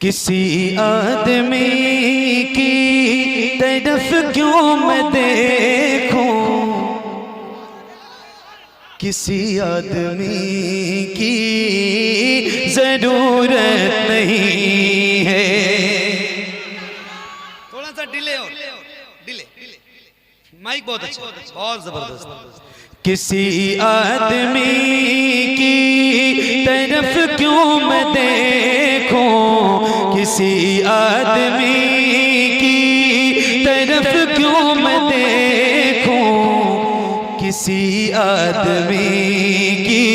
किसी आदमी की तरफ क्यों मैं देखूं, किसी आदमी की जरूरत नहीं है। थोड़ा सा डिले और डिले, माइक बहुत अच्छा, बहुत जबरदस्त। किसी आदमी की तरफ क्यों मैं देखूं, किसी आदमी की तरफ क्यों मैं देखूं, किसी आदमी की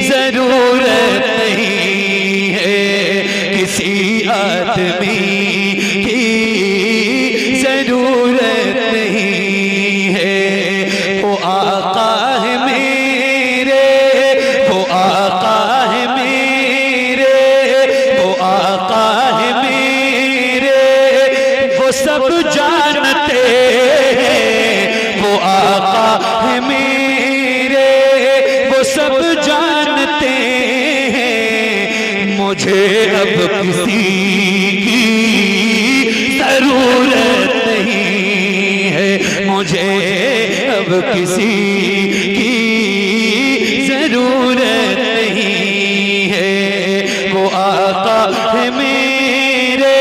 जरूरत नहीं है, किसी आदमी की जरूरत नहीं है। वो आका है मेरे, वो आका है मेरे, वो आका है मेरे, वो सब जानते हैं। वो आका है मेरे, वो सब जानते हैं। मुझे अब किसी की जरूरत नहीं है, मुझे अब किसी की जरूरत नहीं है। वो आका है मेरे,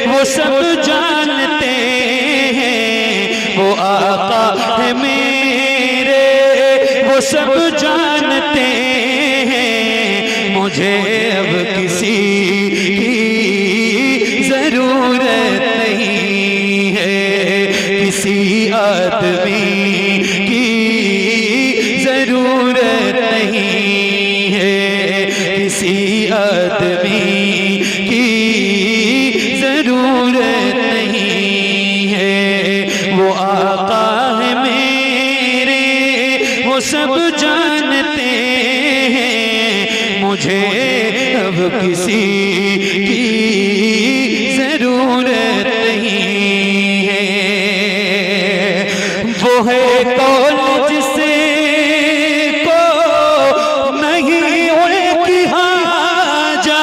वो सब जानते हैं। वो आका है मेरे, वो सब जानते हैं। मुझे अब किसी की जरूरत नहीं है, किसी आदमी की जरूरत नहीं है, किसी आदमी की जरूरत नहीं है। वो आका है मेरे, वो सब जानते हैं। मुझे अब किसी की जरूरत नहीं है। वो है कौन जिसे को नहीं उनकी हाजत,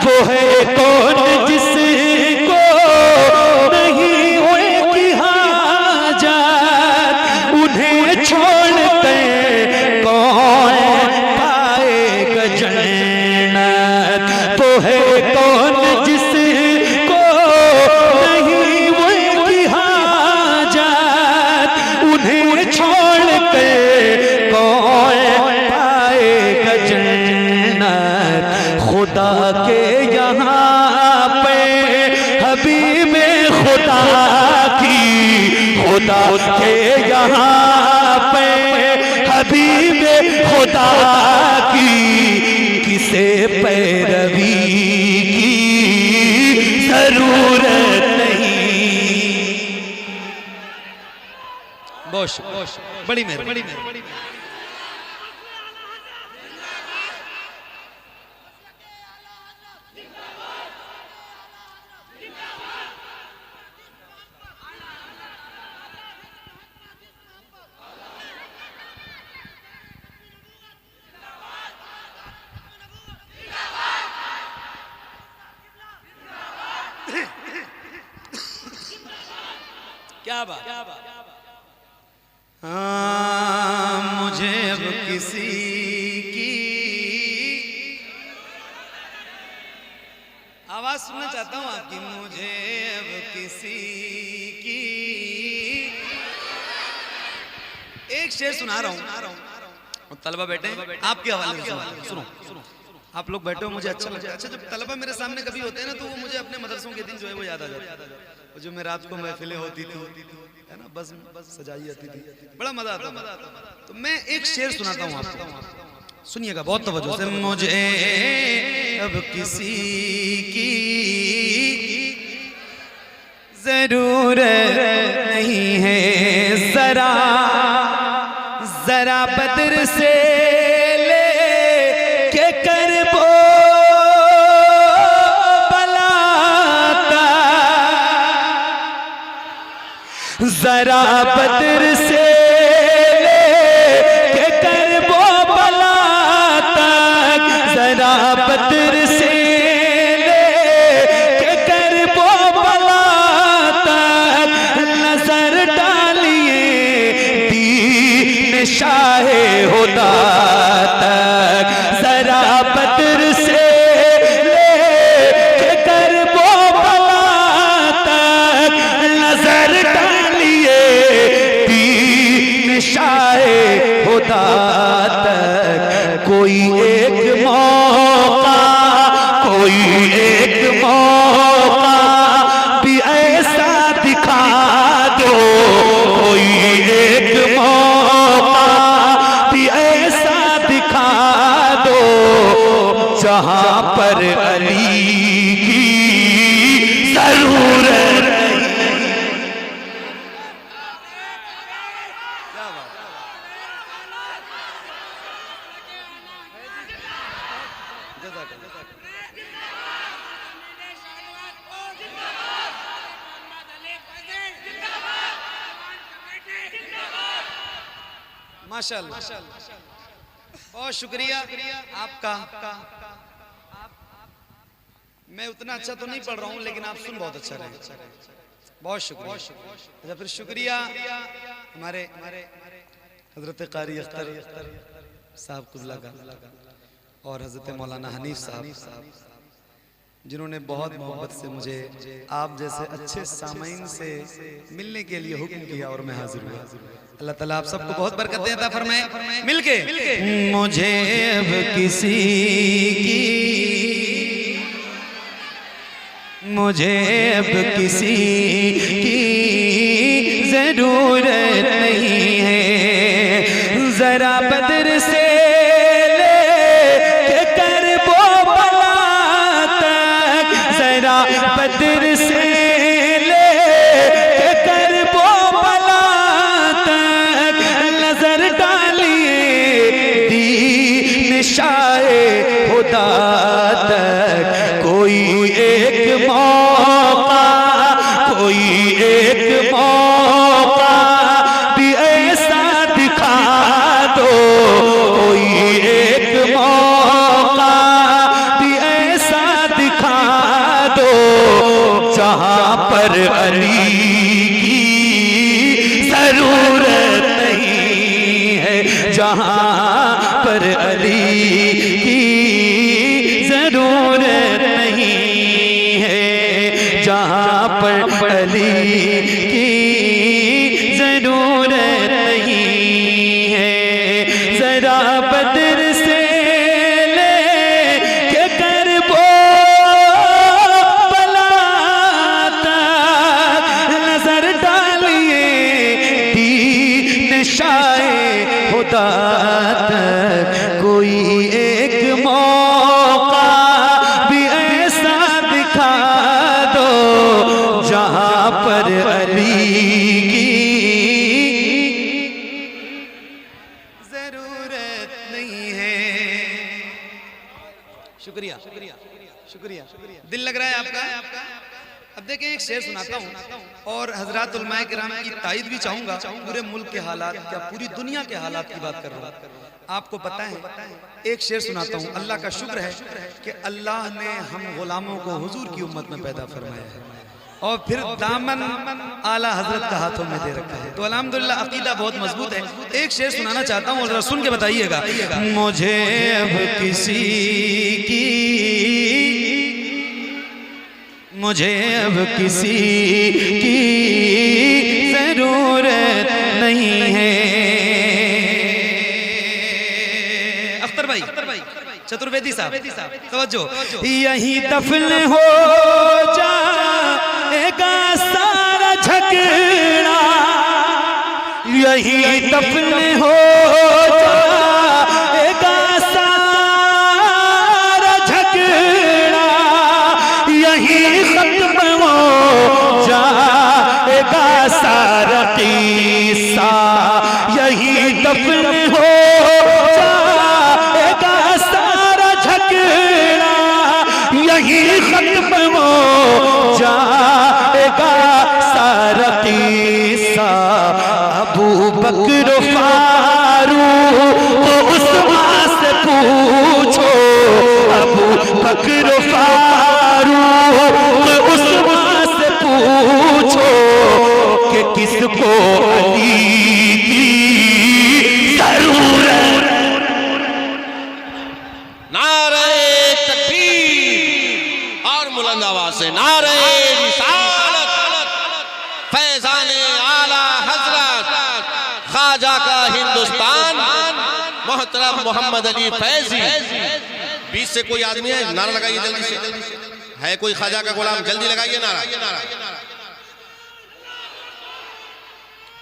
वो है कौन जिसे को नहीं उनकी हाजत, उन्हें छोड़कर कौन पाएगा जन्नत। वो है कौन जिसे को नहीं उनकी हाजत, उन्हें छोड़कर कौन पाएगा जन्नत। खुदा के यहाँ पे हबीबे खुदा की, खुदा के यहाँ पे हबीबे खुदा की, किसे पैरवी की जरूरत नहीं। बोश बड़ी मेहरबानी। क्या बात। हाँ, मुझे अब किसी की आवाज सुनना चाहता हूँ आपकी। मुझे अब किसी की एक शेर सुना रहा हूँ, तलबा बैठे आपके हवाले से सुनो। आप लोग बैठे हो, मुझे अच्छा लगता है। अच्छा, जब तलबा मेरे सामने कभी होते हैं ना, तो वो मुझे अपने मदरसों के दिन जो है वो याद आ जाता है। जो मैं रात को महफिलें होती थी है ना, बस सजाई जाती थी, बड़ा मजा आता था। तो मैं एक शेर सुनाता हूँ आपको, सुनिएगा बहुत तवज्जो से। मुझे अब किसी की जरूरत नहीं है। जरा जरा बदर से ले के करबो बलाता, जरा बदर से लेके करबो बला तक, जरा बदर से लेके करबो बला तक नजर डालिए दीन शाहे हुदा तक, जरा बदर से लेके करबो बला तक नजर डालिए दीन शाहे हुदा तक। कोई एक मौका, कोई एक मौका भी ऐसा दिखा दो, कोई एक मौका भी ऐसा दिखा दो जहां पर अली की जरूरत माशाअल्लाह, बहुत शुक्रिया आपका। मैं उतना अच्छा तो नहीं पढ़ रहा हूँ लेकिन आप सुन बहुत अच्छा रहे, बहुत शुक्रिया। अच्छा फिर शुक्रिया हमारे हजरत कारी अख्तर साहब कुबला का और हजरत मौलाना हनीफ साहब जिन्होंने बहुत मोहब्बत से मुझे आप जैसे अच्छे सामाइन से मिलने के लिए हुक्म किया और मैं हाजिर हुआ। अल्लाह ताला आप सबको बहुत बरकत अता फरमाए। मिलके मुझे अब किसी की, मुझे अब किसी की जरूरत नहीं है, जरा बदर से लेके करबो बला तक, जरा बदर से लेके करबो बला तक नजर डालिए दीन शाहे हुदा तक। कोई एक मौका, कोई एक मौका भी ऐसा दिखा दो, कोई एक मौका भी ऐसा दिखा दो जहां पर अली की जरूरत नहीं है, जहां पर अली की जरूरत नहीं है, जहां पर अली की जरूरत नहीं है। जरा बदर से लेके करबो बला तक नजर डालिए दीन शाहे हुदा तक। कोई एक मौका भी ऐसा दिखा दो जहां पर अली की जरूरत नहीं है। शुक्रिया शुक्रिया, दिल लग रहा है आपका। अब देखें एक शेर सुनाता हूँ और हजरात उलमाए किराम की तायद भी चाहूंगा। पूरे मुल्क के हालात, क्या पूरी दुनिया के हालात की बात कर रहा हूँ। आपको पता है एक शेर सुनाता हूँ। अल्लाह का शुक्र है कि अल्लाह ने हम गुलामों को हुजूर की उम्मत में पैदा फरमाया है और फिर दामन आला हजरत का हाथों में दे रखा है, तो अल्हम्दुलिल्लाह अकीदा बहुत मजबूत है। एक शेर सुनाना चाहता हूँ और सुन के बताइएगा। मुझे अब किसी की, मुझे अब किसी की जरूरत नहीं है। अख्तर भाई, चतुर्वेदी साहब तवज्जो। यही दफन हो जाएगा सारा झगड़ा, यही दफन हो जाएगा सारा झगड़ा, यही खत्म हो जाएगा सारा किस्सा, यही दफन हो जाएगा सारा झगड़ा, यही खत्म हो जाएगा सारा किस्सा। बकर फारूक उस्मान से पूछो, अबू बकर फारूक उस्मान से पूछो कि किसको अली की जरूरत। नारे तकबीर और बुलंद आवाज से नारे रिसालत। फैजाने आला हजरत ख्वाजा का हिंदुस्तान मोहतरम मोहम्मद अली फैजी। बीच से कोई आदमी है, नारा लगाइए जल्दी से। है कोई ख्वाजा का गुलाम, जल्दी लगाइए नारा।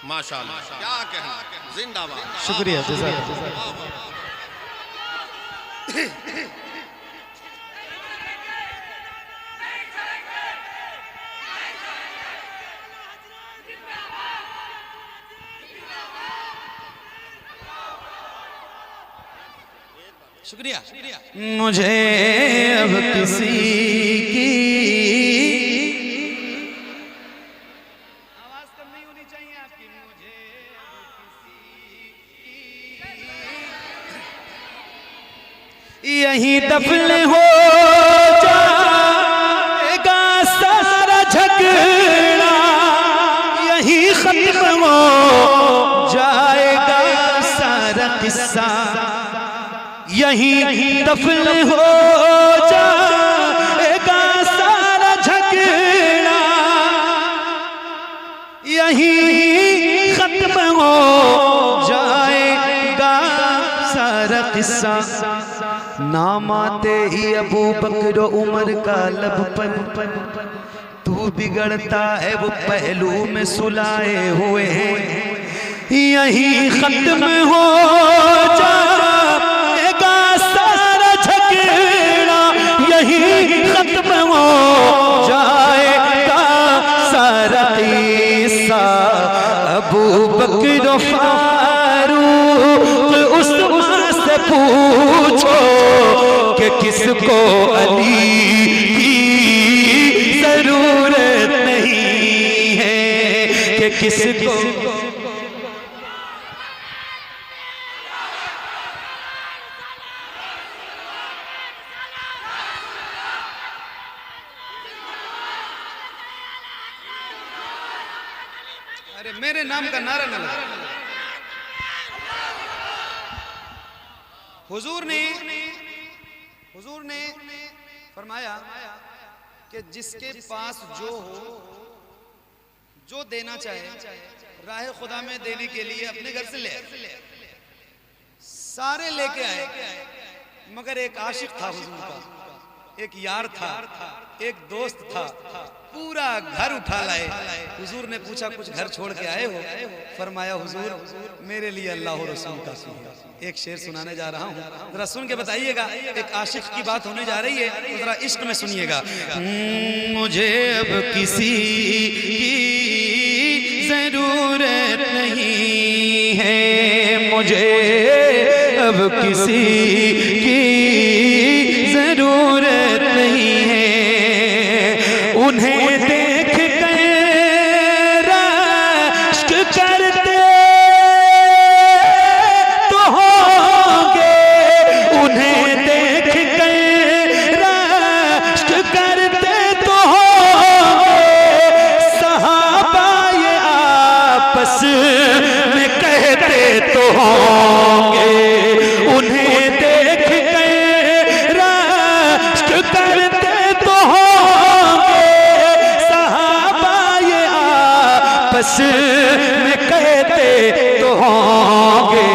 माशाअल्लाह, क्या कहना, जिंदाबाद। शुक्रिया। शुक्रिया। मुझे अब किसी की आवाज कम नहीं होनी चाहिए आपकी। मुझे यही दफन हो जाएगा सारा झगड़ा, यही खत्म हो जाएगा सारा किस्सा, यही दफन हो जाएगा सारा झगड़ा, यही खत्म हो जाएगा सारा किस्सा। नाम आते ही अबू बकर उमर का लब पर तू बिगड़ता है वो पहलू में सुलाए हुए हैं, यही खत्म हो जाएगा सारा झगड़ा, यही खत्म हो जाएगा सारा किस्सा। अबू बकर फारूक उस्मान से पूछो कि किसको अली की जरूरत नहीं है, कि किसको। अरे मेरे नाम का नारा न लगा। हुजूर ने फरमाया कि जिसके पास जो हो, जो देना चाहे, राह खुदा में देने के लिए अपने घर से ले आए। सारे लेके आए, मगर एक आशिक था हुजूर का, एक यार था, एक दोस्त था, पूरा घर उठा लाए। हुजूर ने पूछा कुछ घर छोड़ के आए हो? फरमाया हुजूर मेरे लिए अल्लाह और रसूल का काफी है। एक शेर सुनाने जा रहा हूँ, जरा सुन के बताइएगा। एक आशिक की बात होने जा रही है, तो जरा इश्क में सुनिएगा। मुझे अब किसी की जरूरत नहीं है, मुझे अब किसी की जरूरत नहीं है, उन्हें देख कर रश्क करते तो होंगे, उन्हें देख कर रश्क करते तो होंगे, सहाबा ये आपस में कहते तो होंगे, उन्हें देख कर रश्क करते तो होंगे, सहाबा ये आपस में कहते तो होंगे,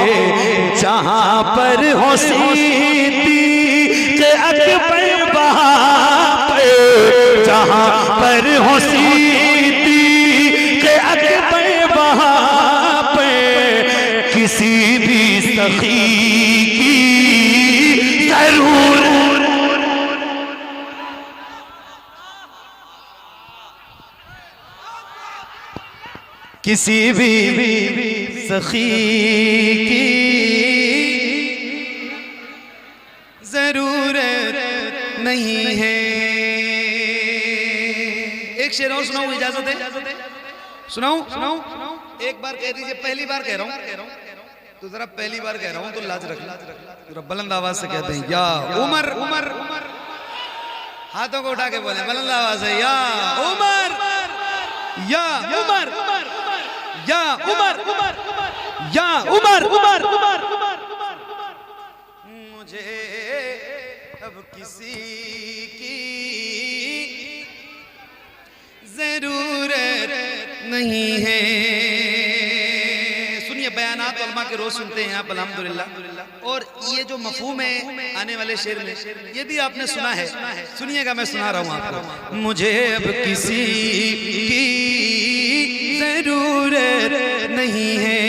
जहां पर हो सिद्दीक़ अकबर वहां पे, जहां पर हो सिद्दीक़ अकबर वहां पे, किसी भी सखी की जरूरत। किसी भी सखी की जरूरत नहीं है। एक शेर और सुनाऊं, इजाजत है? सुनाऊं? एक बार कह दीजिए, पहली बार कह रहा हूँ तो जरा पहली बार कह रहा हूँ तो लाज रख, जरा बुलंद आवाज से कहते हैं या उमर। उमर हाथों को उठा के बोले बुलंद आवाज से, या उमर, या उमर, या उमर, या उमर। मुझे अब किसी की जरूरत नहीं है। सुनिए, बयानात उलमा के रोज सुनते हैं आप अल्हम्दुलिल्लाह। और ये जो मफहूम है आने वाले शेर में, ये भी आपने सुना है। सुनिएगा, मैं सुना रहा हूँ आपको। मुझे अब किसी की जरूरत नहीं है,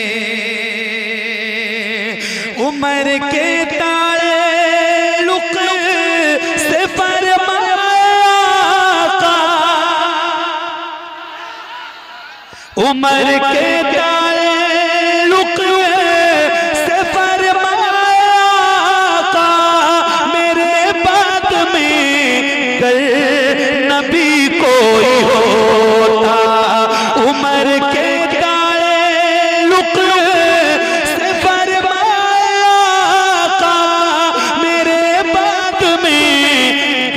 उम्र के ताल्लुक से फरमाया का, उम्र के ताल्लुक से फरमाया का, मेरे बाद में कल नबी कोई होता। उम्र के ताल्लुक से फरमाया का, मेरे बाद में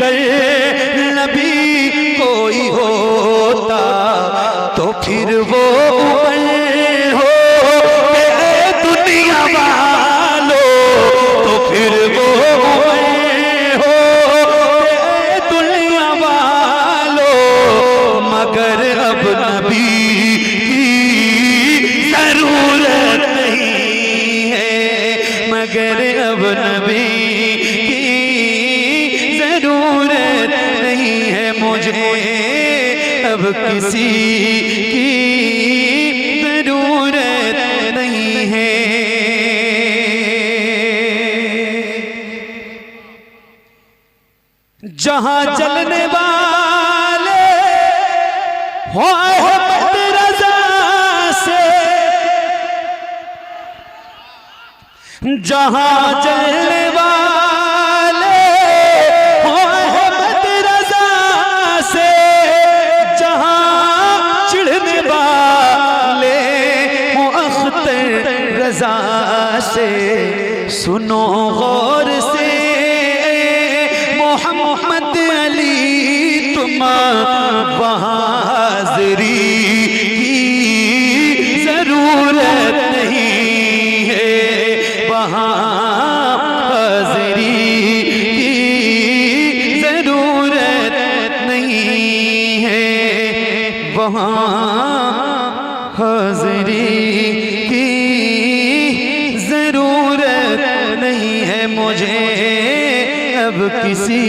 कल नबी कोई होता, तो फिर वो उमर हो ए दुनिया वालों, तो फिर वो उमर हो ए दुनिया वालों, मगर अब नबी की जरूरत नहीं है, मगर अब नबी की जरूरत नहीं है। मुझे अब किसी की जरूरत नहीं है। जहां जलने वाले हो अहमद रजा से, जहां जलने वाले हो अहमद रजा से, जहां चिढ़ने वाले हो अख्तर रजा से, सुनो गौर से मोहम्मद अली तुम हाज़िरी की जरूरत नहीं है, वहाँ हाज़िरी की जरूरत नहीं है, वहाँ हाज़िरी की जरूरत नहीं है। मुझे अब किसी